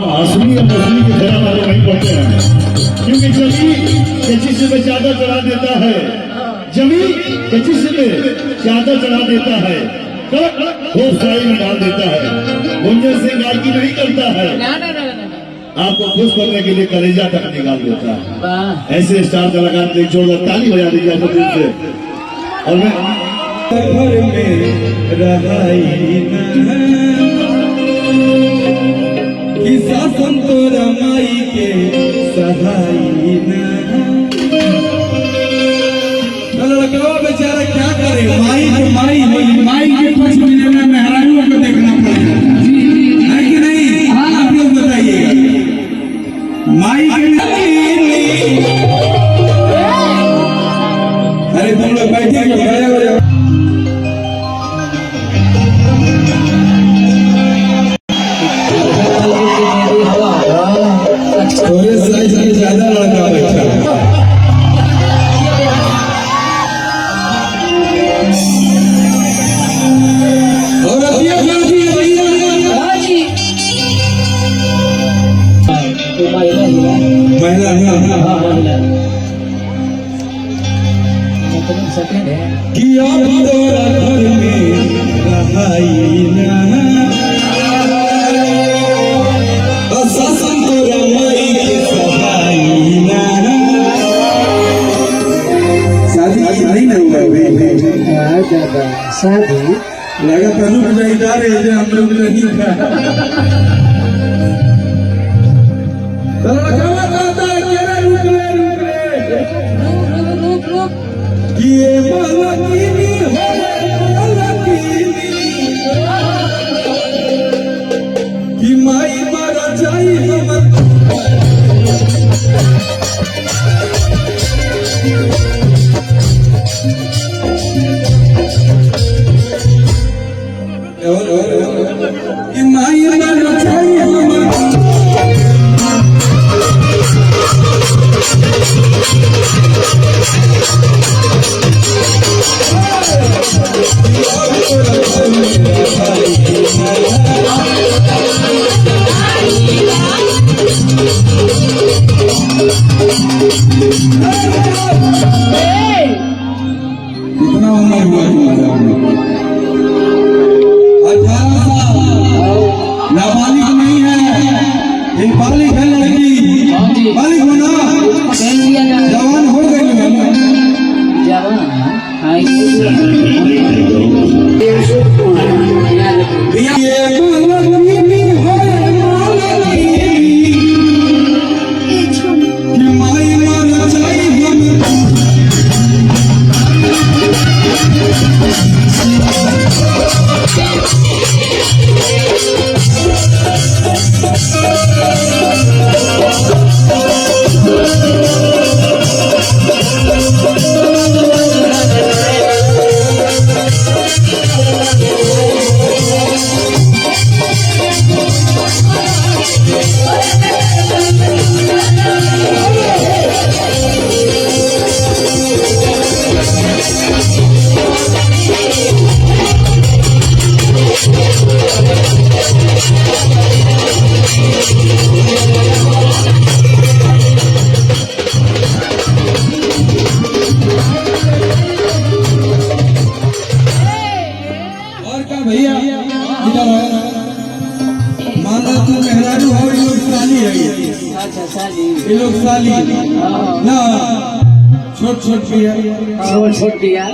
असली और नस्ली के घेरा वाले वहीं पड़ते हैं, क्योंकि जमीन के जिस्म में चादर चढ़ा देता है, जमीन के जिस्म में चादर चढ़ा देता है, खूबसाई में डाल देता है, गुंजन से गायकी नहीं करता है, आपको खुश करने के लिए कलेजा तक निकाल देता है। ऐसे स्टार कलाकार देख जोरदार ताली बजा दीजिए आपको दिल से। और मैं घर में रहाई किसा संतोरा माई के सहाई लड़का बेचारा क्या करे, माई के कुछ मिले में मेहरानियों को देखना पड़ेगा, है कि नहीं? आप लोग बताइएगा। माई के अरे तुम लोग बैठिए, थोड़े साइज में ज्यादा लड़का बैठा है। और कि अब तोरा घर में रहाई ना शादी लगा तनु बजाईदार है जो हम लोग नहीं था। लड़का कहता है कि रुक ये मलकीनी है कि माई मारा जाई हमर माई मारा जाई हमर कितना उम्र हुआ तुम्हारा? 18 साल। नाबालिग नहीं है, एक बालिग है लड़की, बालिग होना जवान हो गई भैया इधर मान लो तू मेहरारू हो, ये लोग साली है। अच्छा साली, ये लोग साली ना छोट छोट भी है, छोट भी है।